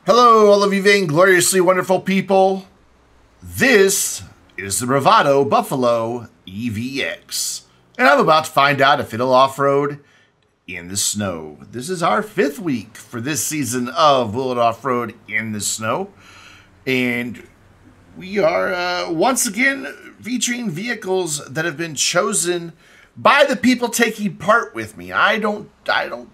Hello, all of you vaingloriously wonderful people. This is the Bravado Buffalo EVX, and I'm about to find out if it'll off-road in the snow. This is our 5th week for this season of Will It Off-Road in the Snow, and we are once again featuring vehicles that have been chosen by the people taking part with me. I don't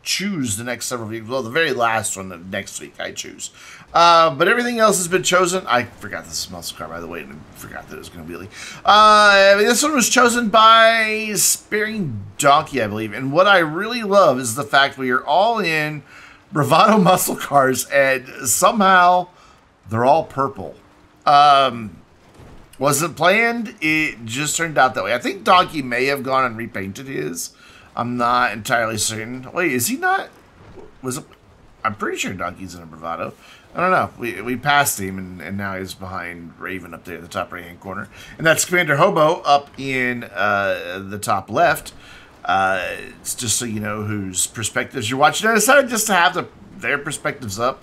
choose the next several vehicles. Well, the very last one of next week I choose. But everything else has been chosen. I forgot this is muscle car, by the way, and I forgot that it was going to be Lee. This one was chosen by Sparing Donkey, I believe. And what I really love is the fact we are all in Bravado muscle cars, and somehow they're all purple. Wasn't planned, it just turned out that way. I think Donkey may have gone and repainted his. I'm not entirely certain. Wait, is he not? Was it? I'm pretty sure Donkey's in a Bravado. I don't know. We passed him, and now he's behind Raven up there in the top right-hand corner. And that's Commander Hobo up in the top left. It's just so you know whose perspectives you're watching. I decided just to have their perspectives up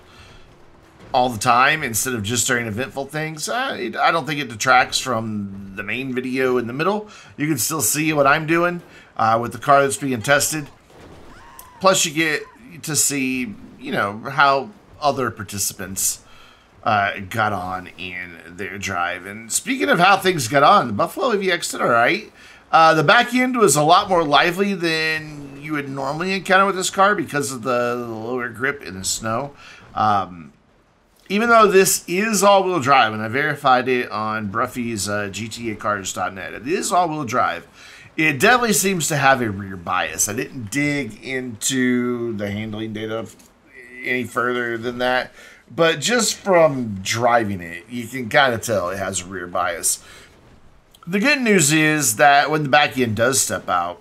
all the time instead of just during eventful things. I don't think it detracts from the main video in the middle. You can still see what I'm doing with the car that's being tested. Plus you get to see, you know, how other participants got on in their drive. And speaking of how things got on, the Buffalo EVX did all right. The back end was a lot more lively than you would normally encounter with this car because of the lower grip in the snow. Even though this is all-wheel drive, and I verified it on Bruffy's GTAcars.net, it is all-wheel drive. It definitely seems to have a rear bias. I didn't dig into the handling data any further than that, but just from driving it, you can kind of tell it has a rear bias. The good news is that when the back end does step out,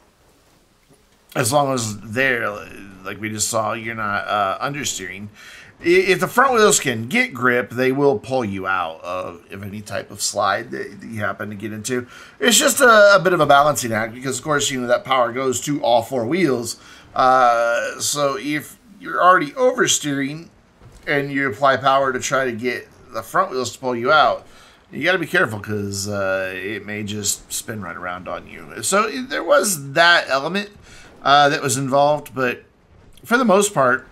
as long as they're, like we just saw, you're not understeering. If the front wheels can get grip, they will pull you out of any type of slide that you happen to get into. It's just a bit of a balancing act because, of course, you know that power goes to all 4 wheels. So if you're already oversteering and you apply power to try to get the front wheels to pull you out, you got to be careful because it may just spin right around on you. So there was that element that was involved, but for the most part,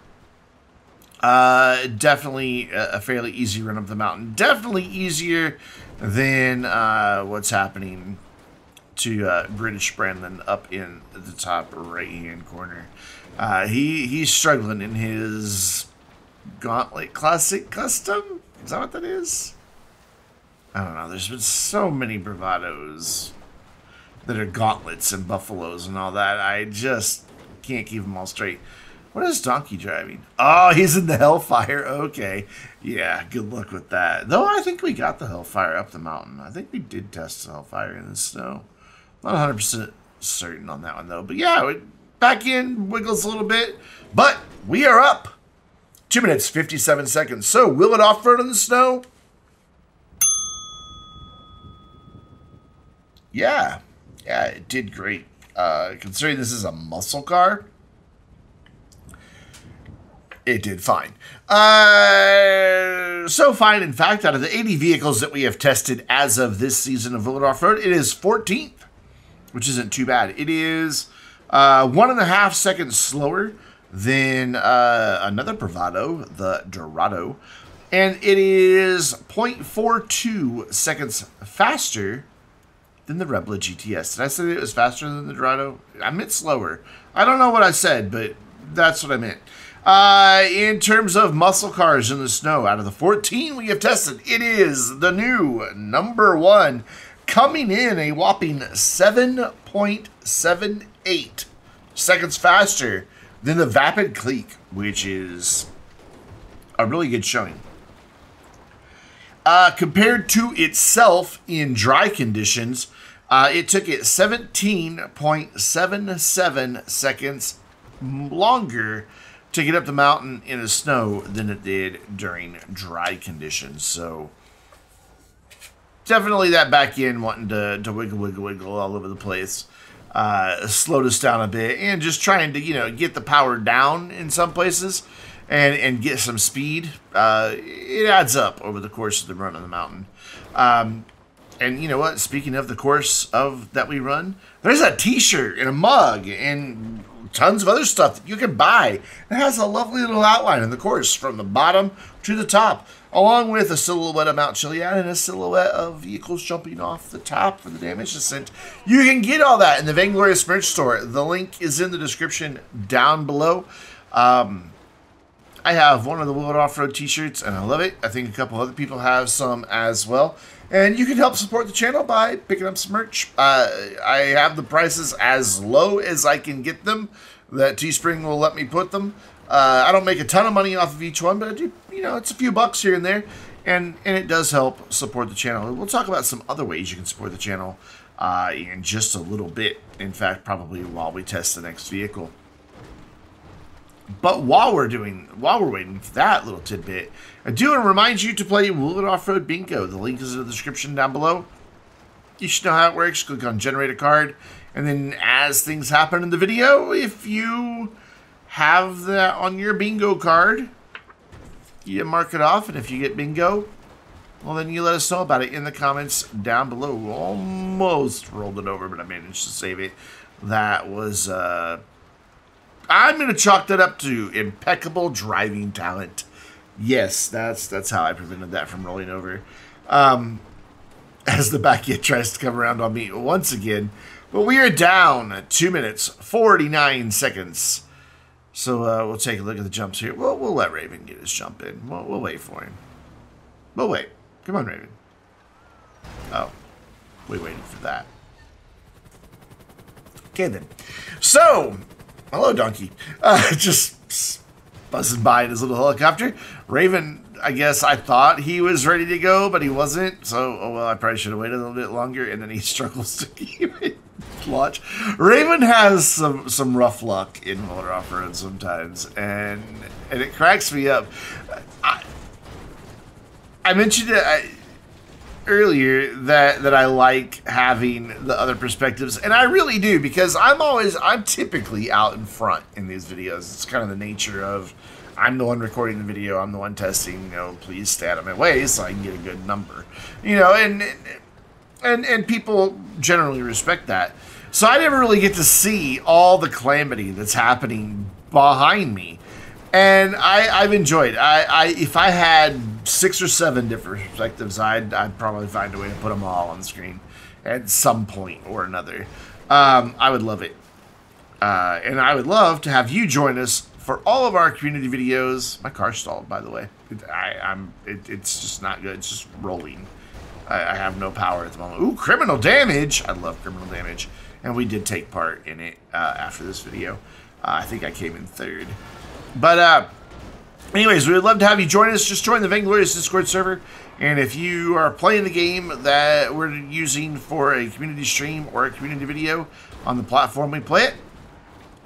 definitely a fairly easy run up the mountain. Definitely easier than what's happening to British Brandon up in the top right-hand corner. He's struggling in his Gauntlet Classic Custom. Is that what that is? I don't know. There's been so many Bravados that are gauntlets and buffaloes and all that. I just can't keep them all straight. What is Donkey driving? Oh, he's in the Hellfire. Okay. Yeah, good luck with that. Though I think we got the Hellfire up the mountain. I think we did test the Hellfire in the snow. Not 100% certain on that one, though. But yeah, back in, wiggles a little bit. But we are up. 2 minutes, 57 seconds. So, will it off-road in the snow? Yeah. Yeah, it did great. Considering this is a muscle car, it did fine. So fine, in fact, out of the 80 vehicles that we have tested as of this season of Will It Off-Road, it is 14th, which isn't too bad. It is 1.5 seconds slower than another Bravado, the Dorado, and it is 0.42 seconds faster than the Rebla GTS. Did I say it was faster than the Dorado? I meant slower. I don't know what I said, but that's what I meant. In terms of muscle cars in the snow, out of the 14 we have tested, it is the new #1, coming in a whopping 7.78 seconds faster than the Vapid Clique, which is a really good showing. Compared to itself in dry conditions, it took it 17.77 seconds longer to get up the mountain in the snow than it did during dry conditions. So definitely that back end wanting to wiggle all over the place. Slowed us down a bit and just trying to, you know, get the power down in some places. and get some speed, it adds up over the course of the run on the mountain. And you know what? Speaking of the course of that we run, there's a t-shirt and a mug and tons of other stuff that you can buy. It has a lovely little outline in the course from the bottom to the top, along with a silhouette of Mount Chiliad and a silhouette of vehicles jumping off the top for the damage descent. You can get all that in the Vainglorious merch store. The link is in the description down below. I have one of the World Off-Road t-shirts, and I love it. I think a couple other people have some as well. And you can help support the channel by picking up some merch. I have the prices as low as I can get them. That Teespring will let me put them. I don't make a ton of money off of each one, but I do, you know, it's a few bucks here and there. And it does help support the channel. We'll talk about some other ways you can support the channel in just a little bit. In fact, probably while we test the next vehicle. But while we're waiting for that little tidbit, I do want to remind you to play Chiliad Off-Road Bingo. The link is in the description down below. You should know how it works. Click on Generate a Card, and then as things happen in the video, if you have that on your bingo card, you mark it off, and if you get bingo, well, then you let us know about it in the comments down below. Almost rolled it over, but I managed to save it. That was... I'm going to chalk that up to impeccable driving talent. Yes, that's how I prevented that from rolling over. As the back end tries to come around on me once again. But we are down 2 minutes, 49 seconds. So we'll take a look at the jumps here. We'll let Raven get his jump in. We'll wait for him. We'll wait. Come on, Raven. Oh, we waited for that. Okay, then. So... hello, Donkey. Just buzzing by in his little helicopter. Raven, I guess I thought he was ready to go, but he wasn't. So, oh well, I probably should have waited a little bit longer, and then he struggles to keep it launch. Raven has some rough luck in motor off-road sometimes, and it cracks me up. I mentioned it earlier that I like having the other perspectives, and I really do, because I'm typically out in front in these videos. It's kind of the nature of I'm the one recording the video, I'm the one testing, you know, please stay out of my way so I can get a good number, you know, and people generally respect that. So I never really get to see all the calamity that's happening behind me. And I've enjoyed. If I had 6 or 7 different perspectives, I'd probably find a way to put them all on the screen at some point or another. I would love it, and I would love to have you join us for all of our community videos. My car stalled, by the way. It's just not good. It's just rolling. I have no power at the moment. Ooh, criminal damage! I love criminal damage, and we did take part in it after this video. I think I came in 3rd. But anyways, we would love to have you join us. Just join the Vainglorious Discord server. And if you are playing the game that we're using for a community stream or a community video on the platform we play it,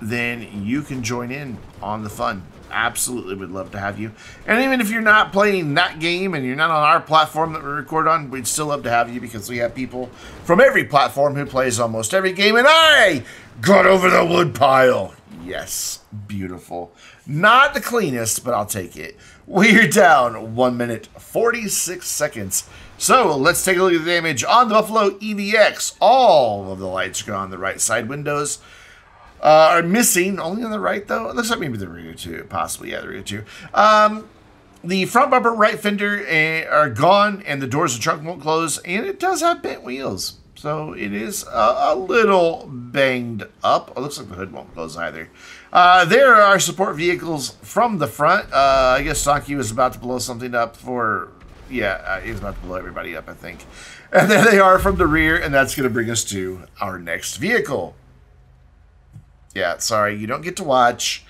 then you can join in on the fun. Absolutely would love to have you. And even if you're not playing that game and you're not on our platform that we record on, we'd still love to have you, because we have people from every platform who plays almost every game. And I got over the wood pile. Yes, beautiful. Not the cleanest, but I'll take it. We're down 1 minute, 46 seconds. So let's take a look at the damage on the Buffalo EVX. All of the lights are gone. The right side windows are missing. Only on the right, though. It looks like maybe the rear, too. Possibly, yeah, the rear, too. The front bumper, right fender are gone, and the doors and trunk won't close. And it does have bent wheels. So it is a little banged up. It looks like the hood won't close either. There are support vehicles from the front. I guess Donkey was about to blow something up for... yeah, he was about to blow everybody up, I think. And there they are from the rear, and that's going to bring us to our next vehicle. Yeah, sorry, you don't get to watch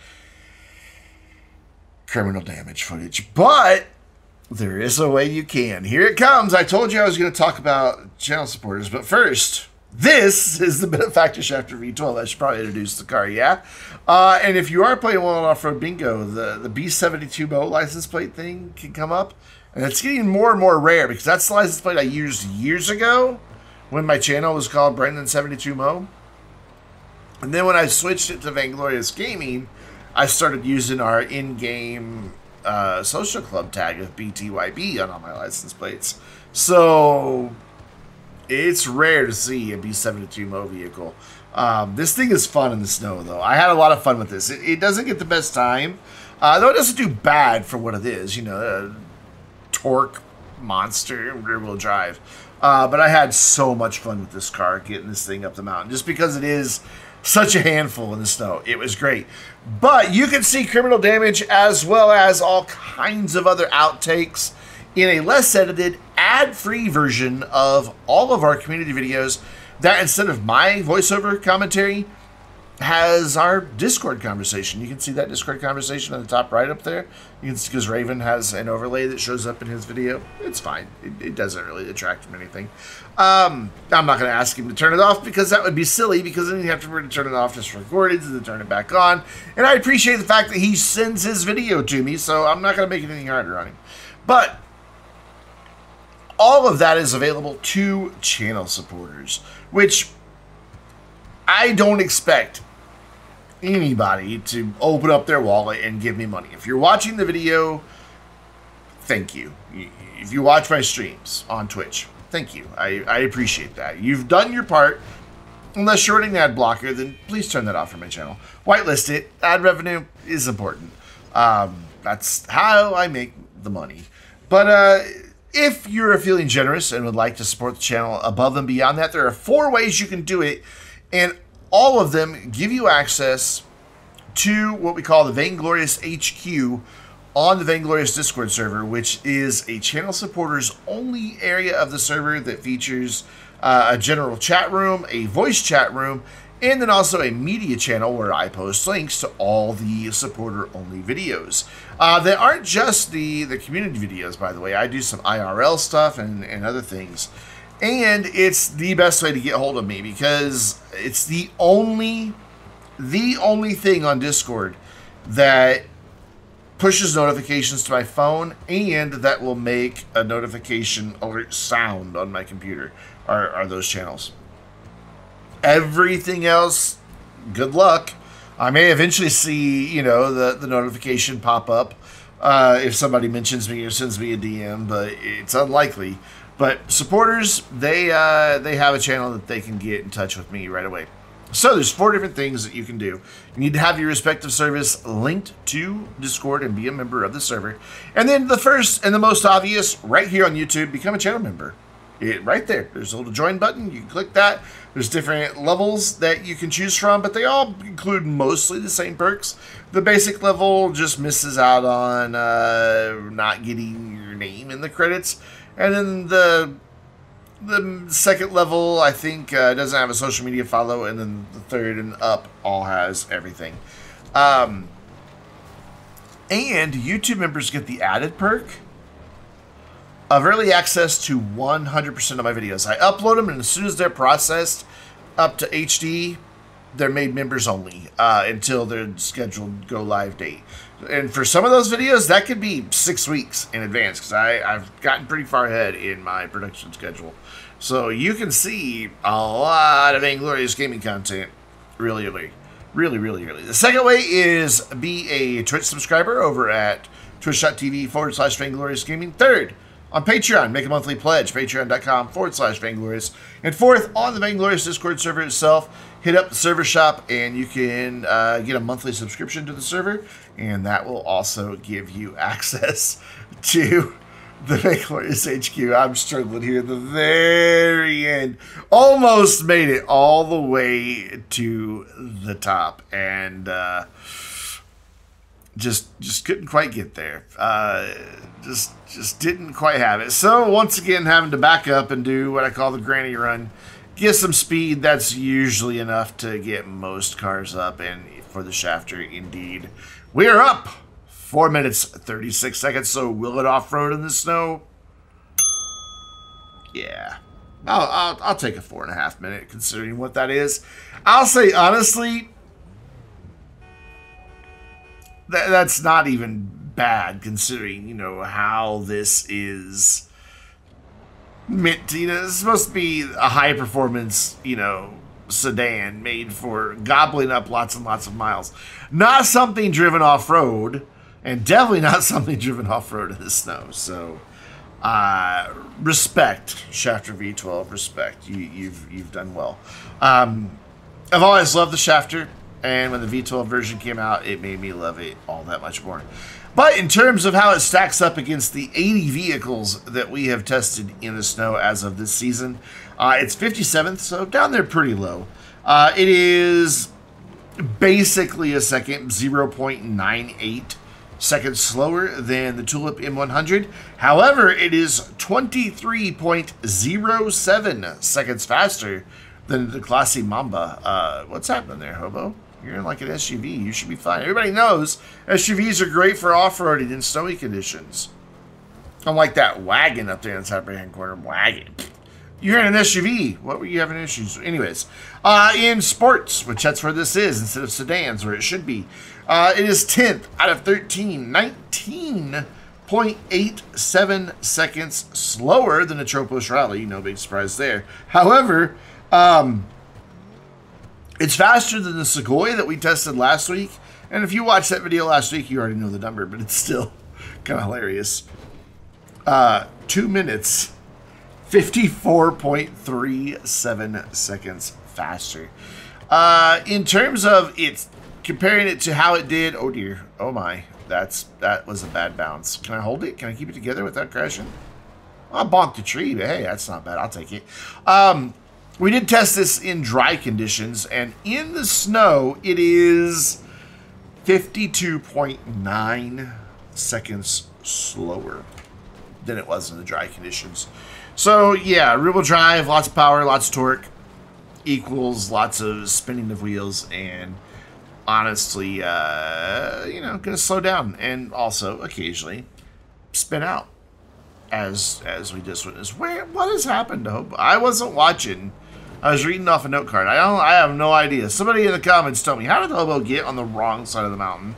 criminal damage footage, but... there is a way you can. Here it comes. I told you I was going to talk about channel supporters, but first, this is the Benefactor Schafter V12. I should probably introduce the car, yeah? And if you are playing World Off-Road Bingo, the B72Mo license plate thing can come up, and it's getting more and more rare, because that's the license plate I used years ago when my channel was called BRANDONBTYB. And then when I switched it to Vainglorious Gaming, I started using our in-game social club tag of BTYB on all my license plates. So it's rare to see a B72 Mo vehicle. This thing is fun in the snow, though. I had a lot of fun with this. It doesn't get the best time, though it doesn't do bad for what it is. You know, torque monster, rear-wheel drive. But I had so much fun with this car, getting this thing up the mountain, just because it is such a handful in the snow. It was great. But you can see criminal damage as well as all kinds of other outtakes in a less edited, ad-free version of all of our community videos that, instead of my voiceover commentary, has our Discord conversation. You can see that Discord conversation on the top right up there. You can see, because Raven has an overlay that shows up in his video. It's fine. It doesn't really detract from anything. I'm not going to ask him to turn it off, because that would be silly, because then you have to remember to turn it off just for recordings and then turn it back on. And I appreciate the fact that he sends his video to me, so I'm not going to make it any harder on him. But all of that is available to channel supporters, which I don't expect anybody to open up their wallet and give me money. If you're watching the video, thank you. If you watch my streams on Twitch, thank you. I appreciate that. You've done your part. Unless you're running an ad blocker, then please turn that off from my channel. Whitelist it. Ad revenue is important. That's how I make the money. But if you're feeling generous and would like to support the channel above and beyond that, there are 4 ways you can do it, and all of them give you access to what we call the Vainglorious HQ on the Vainglorious Discord server, which is a channel supporters only area of the server that features a general chat room, a voice chat room, and then also a media channel where I post links to all the supporter-only videos. They aren't just the community videos, by the way. I do some IRL stuff and other things. And it's the best way to get hold of me, because it's the only thing on Discord that pushes notifications to my phone and that will make a notification alert sound on my computer are those channels. Everything else, good luck. I may eventually see, you know, the notification pop up if somebody mentions me or sends me a DM, but it's unlikely. But supporters, they have a channel that they can get in touch with me right away. So there's 4 different things that you can do. You need to have your respective service linked to Discord and be a member of the server. And then the first and the most obvious, right here on YouTube, become a channel member. Right there. There's a little join button. You can click that. There's different levels that you can choose from, but they all include mostly the same perks. The basic level just misses out on not getting your name in the credits. And then the second level, I think, doesn't have a social media follow, and then the third and up all has everything. And YouTube members get the added perk of early access to 100% of my videos. I upload them, and as soon as they're processed up to HD, they're made members only until their scheduled go-live date. And for some of those videos, that could be 6 weeks in advance, because I've gotten pretty far ahead in my production schedule. So you can see a lot of Vainglorious gaming content really early. Really, really early. The second way is be a Twitch subscriber over at twitch.tv/Vainglorious Gaming. Third, on Patreon, make a monthly pledge, patreon.com/Vainglorious. And fourth, on the Vainglorious Discord server itself, hit up the server shop and you can get a monthly subscription to the server, and that will also give you access to the Vainglorious HQ. I'm struggling here at the very end. Almost made it all the way to the top, and just couldn't quite get there. Just didn't quite have it. So once again, having to back up and do what I call the granny run. Get some speed. That's usually enough to get most cars up, and for the Schafter, indeed, we are up 4 minutes 36 seconds. So will it off-road in the snow? Yeah, I'll take a 4.5 minute, considering what that is. I'll say honestly, that's not even bad, considering, you know, how this is meant to, you know, it's supposed to be a high performance, you know, sedan made for gobbling up lots and lots of miles. Not something driven off-road, and definitely not something driven off-road in the snow. So, respect, Schafter V12, respect. You've done well. I've always loved the Schafter, and when the V12 version came out, it made me love it all that much more. But in terms of how it stacks up against the 80 vehicles that we have tested in the snow as of this season, it's 57th, so down there pretty low. It is basically a second, 0.98 seconds slower than the Tulip M100. However, it is 23.07 seconds faster than the Classy Mamba. What's happening there, Hobo? You're in like an SUV. You should be fine. Everybody knows SUVs are great for off-roading in snowy conditions. Unlike that wagon up there in the top right-hand corner. Wagon. You're in an SUV. What were you having issues with? Anyways, in sports, which that's where this is, instead of sedans, where it should be, it is 10th out of 13, 19.87 seconds slower than a Tropos Rally. No big surprise there. However, it's faster than the Sequoia that we tested last week. And if you watched that video last week, you already know the number, but it's still kind of hilarious. 2 minutes, 54.37 seconds faster. In terms of its comparing it to how it did, oh dear, oh my, that was a bad bounce. Can I hold it? Can I keep it together without crashing? I bonked the tree, but hey, that's not bad. I'll take it. We did test this in dry conditions, and in the snow, it is 52.9 seconds slower than it was in the dry conditions. So, yeah, rear-wheel drive, lots of power, lots of torque, equals lots of spinning of wheels, and honestly, you know, gonna slow down, and also, occasionally, spin out, as we just witnessed. What has happened to Hope? I wasn't watching. I was reading off a note card. I have no idea. Somebody in the comments tell me, how did the Hobo get on the wrong side of the mountain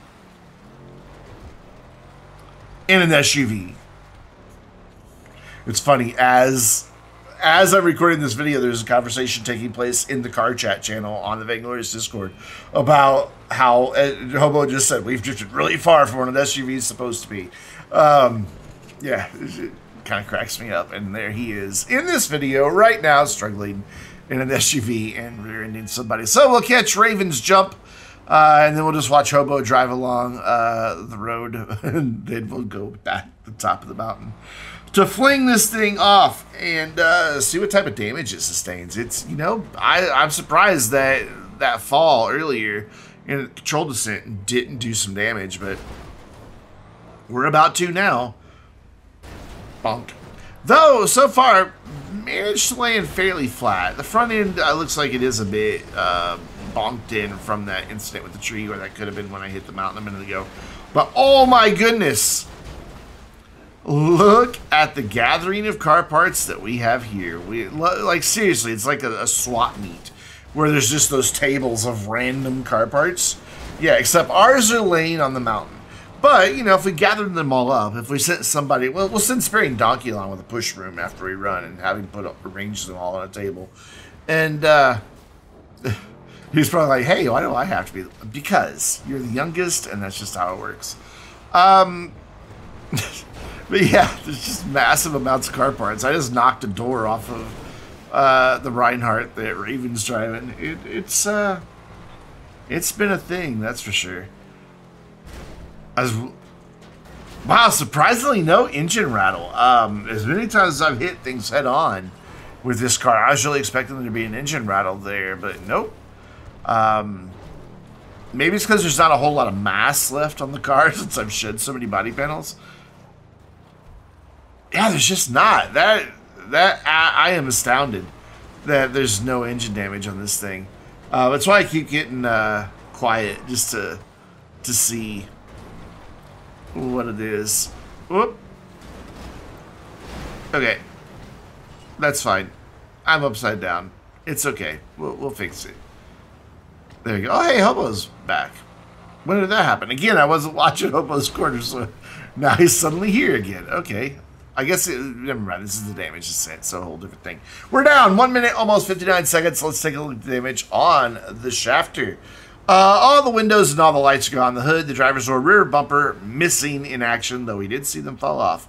in an SUV? It's funny, as I'm recording this video, there's a conversation taking place in the car chat channel on the Vainglorious Discord about how Hobo just said we've drifted really far from what an SUV is supposed to be. Yeah, it kind of cracks me up, and there he is in this video right now, struggling in an SUV and rear-ending somebody. So we'll catch Raven's jump, and then we'll just watch Hobo drive along the road, and then we'll go back to the top of the mountain to fling this thing off and see what type of damage it sustains. It's, you know, I'm surprised that that fall earlier in a control descent didn't do some damage, but we're about to now. Bonk. Though, so far, managed to land fairly flat. The front end looks like it is a bit bonked in from that incident with the tree, or that could have been when I hit the mountain a minute ago. But, oh my goodness! Look at the gathering of car parts that we have here. Like, seriously, it's like a swap meet, where there's just those tables of random car parts. Yeah, except ours are laying on the mountain. But, you know, if we gathered them all up, if we sent somebody, well, we'll send Sparing Donkey along with a push broom after we run and have him arrange them all on a table. And he's probably like, hey, why do I have to be? Because you're the youngest, and that's just how it works. But yeah, there's just massive amounts of car parts. I just knocked a door off of the Reinhardt that Raven's driving. It's been a thing, that's for sure. Wow, surprisingly no engine rattle. As many times as I've hit things head on with this car, I was really expecting there to be an engine rattle there, but nope. Maybe it's because there's not a whole lot of mass left on the car since I've shed so many body panels. Yeah, there's just not. I am astounded that there's no engine damage on this thing. That's why I keep getting quiet, just to see what it is. Whoop. Okay. That's fine. I'm upside down. It's okay. We'll fix it. There you go. Oh, hey, Hobo's back. When did that happen? Again, I wasn't watching Hobo's corner, so now he's suddenly here again. Okay. I guess, never mind, this is the damage, it's a whole different thing. We're down 1 minute, almost 59 seconds. Let's take a look at the damage on the Schafter. All the windows and all the lights are gone. The hood, the driver's door, rear bumper missing in action, though we did see them fall off.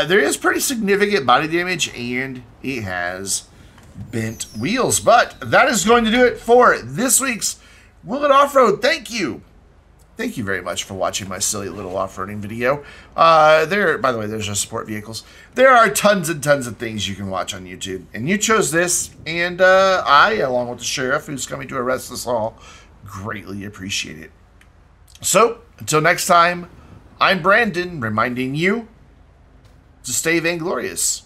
There is pretty significant body damage, and it has bent wheels. But that is going to do it for this week's Will It Off-Road. Thank you. Thank you very much for watching my silly little off-roading video. By the way, there's our support vehicles. There are tons and tons of things you can watch on YouTube. And you chose this, and I, along with the sheriff who's coming to arrest us all, greatly appreciate it. So, until next time, I'm Brandon, reminding you to stay vainglorious.